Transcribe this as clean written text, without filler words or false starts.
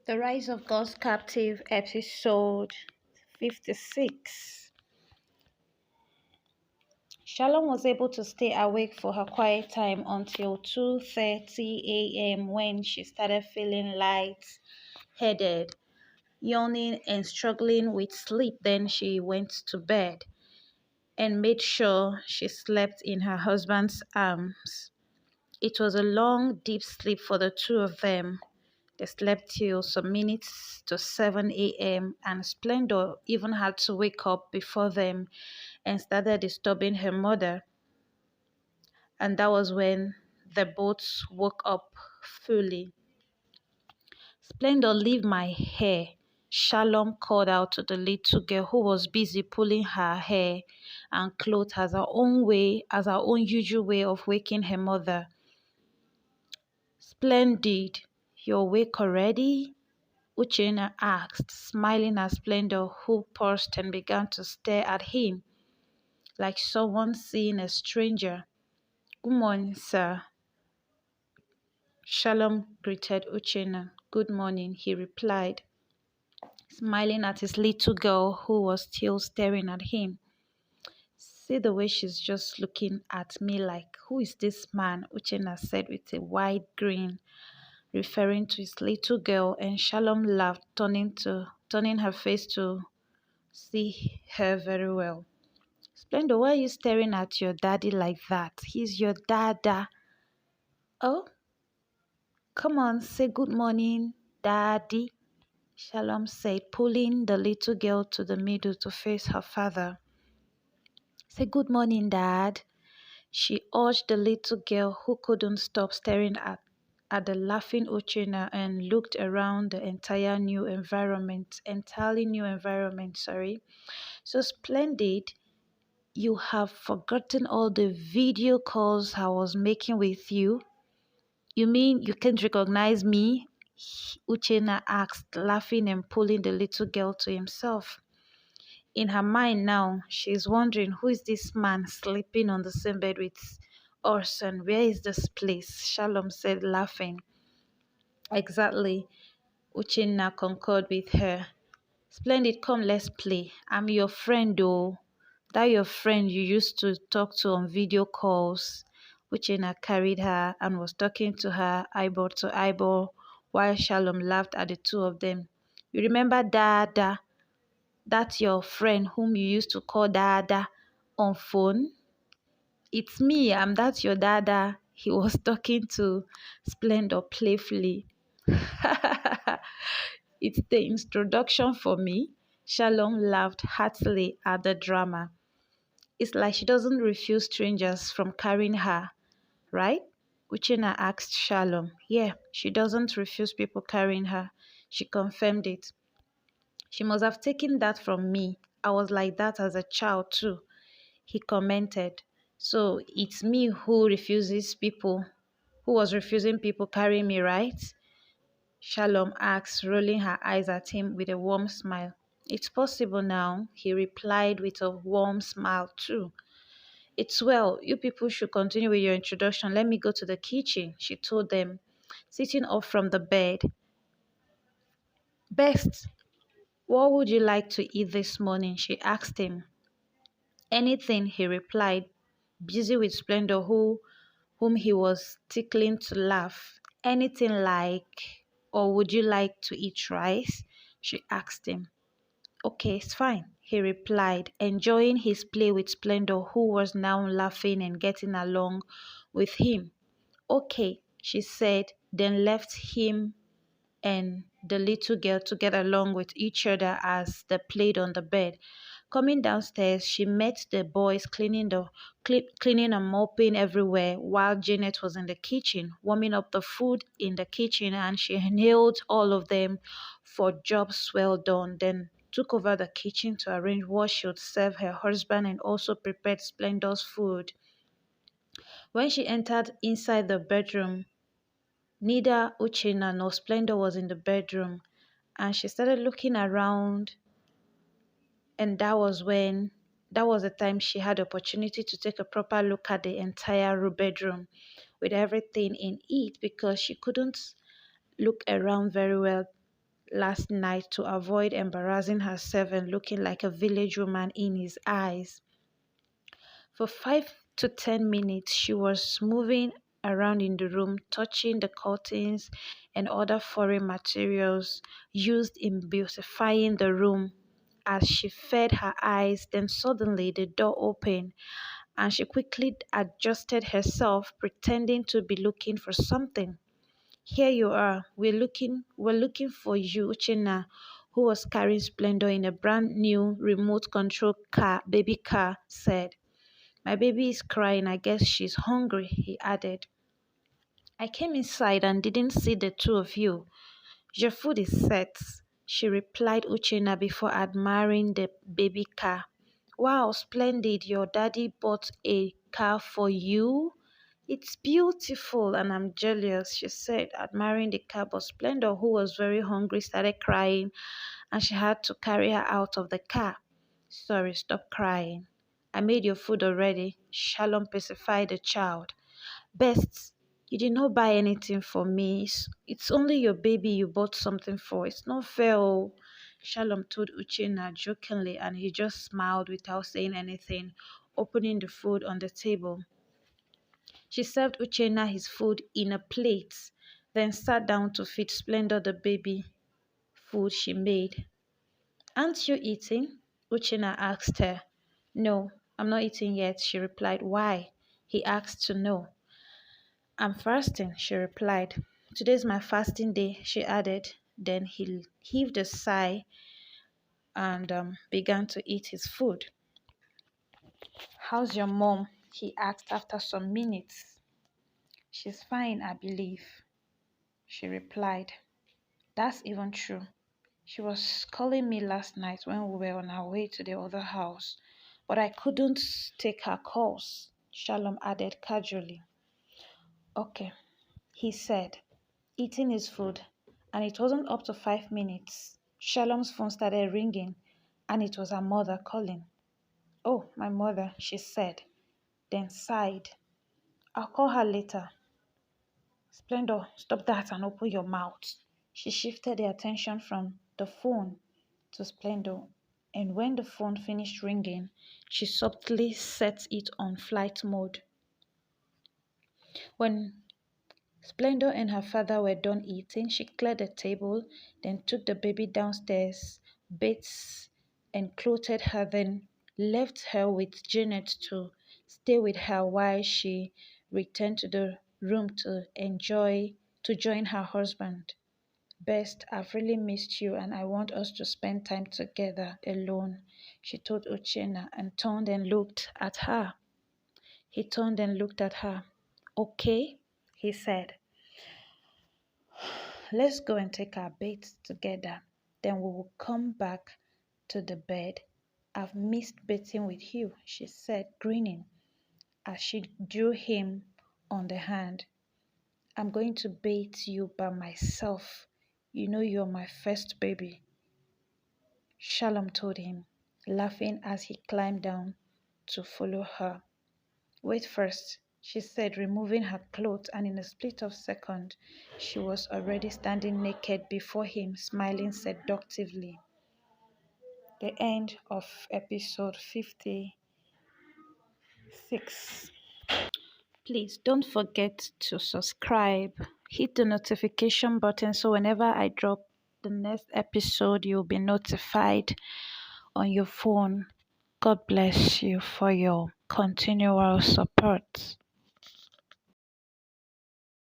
The Rise of God's Captive, episode 56. Shalom was able to stay awake for her quiet time until 2:30 a.m. when she started feeling light-headed, yawning and struggling with sleep. Then she went to bed and made sure she slept in her husband's arms. It was a long, deep sleep for the two of them. They slept till some minutes to 7 a.m. and Splendor even had to wake up before them and started disturbing her mother. And that was when the both woke up fully. Splendor, leave my hair, Shalom called out to the little girl who was busy pulling her hair and clothes as her own usual way of waking her mother. Splendid, you're awake already? Uchenna asked, smiling at Splendor, who paused and began to stare at him like someone seeing a stranger. Good morning, sir. Shalom greeted Uchenna. Good morning, he replied, smiling at his little girl who was still staring at him. See the way she's just looking at me like, who is this man? Uchenna said with a wide grin, referring to his little girl, and Shalom laughed, turning her face to see her very well. Splendor, why are you staring at your daddy like that? He's your dada. Oh, come on, say good morning, daddy, Shalom said, pulling the little girl to the middle to face her father. Say good morning, dad, she urged the little girl who couldn't stop staring at the laughing Uchenna and looked around the entirely new environment. So splendid. You have forgotten all the video calls I was making with you? You mean you can't recognize me? Uchenna asked, laughing and pulling the little girl to himself. In her mind now, she is wondering, who is this man sleeping on the same bed with us and where is this place? Shalom said, laughing. Exactly, Uchenna concurred with her. Splendid, come, let's play. I'm your friend though. That your friend you used to talk to on video calls. Uchenna carried her and was talking to her eyeball to eyeball while Shalom laughed at the two of them. You remember Dada? That's your friend whom you used to call Dada on phone? It's me, that's your Dada. He was talking to Splendor playfully. It's the introduction for me. Shalom laughed heartily at the drama. It's like she doesn't refuse strangers from carrying her, right? Uchenna asked Shalom. Yeah, she doesn't refuse people carrying her. She confirmed it. She must have taken that from me. I was like that as a child too, he commented. So it's me who was refusing people carrying me, right? Shalom asked, rolling her eyes at him with a warm smile. It's possible now, he replied with a warm smile too. It's well, you people should continue with your introduction. Let me go to the kitchen, she told them, sitting up from the bed. Best, what would you like to eat this morning? She asked him. Anything, he replied, busy with Splendor whom he was tickling to laugh. Anything like, or would you like to eat rice? She asked him. Okay, it's fine, he replied, enjoying his play with Splendor, who was now laughing and getting along with him. Okay, she said, then left him and the little girl to get along with each other as they played on the bed. Coming downstairs, she met the boys cleaning and mopping everywhere while Janet was in the kitchen, warming up the food in the kitchen, and she hailed all of them for jobs well done, then took over the kitchen to arrange what she would serve her husband and also prepared Splendor's food. When she entered inside the bedroom, neither Uchenna nor Splendor was in the bedroom, and she started looking around, and that was the time she had the opportunity to take a proper look at the entire bedroom with everything in it, because she couldn't look around very well last night to avoid embarrassing herself and looking like a village woman in his eyes. For 5 to 10 minutes, she was moving around in the room, touching the curtains and other foreign materials used in beautifying the room. As she fed her eyes, then suddenly the door opened and she quickly adjusted herself, pretending to be looking for something. Here you are. We're looking for you, Uchenna, who was carrying Splendor in a brand new remote control baby car, said. My baby is crying. I guess she's hungry, he added. I came inside and didn't see the two of you. Your food is set, she replied Uchenna before admiring the baby car. Wow, splendid. Your daddy bought a car for you? It's beautiful and I'm jealous, she said, admiring the car. But Splendor, who was very hungry, started crying and she had to carry her out of the car. Sorry, stop crying. I made your food already. Shalom pacified the child. Best, you did not buy anything for me. It's only your baby you bought something for. It's not fair. Oh. Shalom told Uchenna jokingly and he just smiled without saying anything, opening the food on the table. She served Uchenna his food in a plate, then sat down to feed Splendor the baby food she made. Aren't you eating? Uchenna asked her. No, I'm not eating yet, she replied. Why? He asked to know. I'm fasting, she replied. Today's my fasting day, she added. Then he heaved a sigh and began to eat his food. How's your mom? He asked after some minutes. She's fine, I believe, she replied. That's even true. She was calling me last night when we were on our way to the other house, but I couldn't take her calls, Shalom added casually. Okay, he said, eating his food, and it wasn't up to 5 minutes. Shalom's phone started ringing, and it was her mother calling. Oh, my mother, she said, then sighed. I'll call her later. Splendor, stop that and open your mouth. She shifted the attention from the phone to Splendor, and when the phone finished ringing, she softly set it on flight mode. When Splendor and her father were done eating, she cleared the table, then took the baby downstairs, bathed and clothed her, then left her with Janet to stay with her while she returned to the room to join her husband. Best, I've really missed you and I want us to spend time together alone, she told Uchenna and turned and looked at her. He turned and looked at her. Okay, he said. Let's go and take our baths together. Then we will come back to the bed. I've missed bathing with you, she said, grinning as she drew him on the hand. I'm going to bathe you by myself. You know you're my first baby, Shalom told him, laughing as he climbed down to follow her. Wait first, she said, removing her clothes, and in a split of a second, she was already standing naked before him, smiling seductively. The end of episode 56. Please don't forget to subscribe. Hit the notification button so whenever I drop the next episode, you'll be notified on your phone. God bless you for your continual support.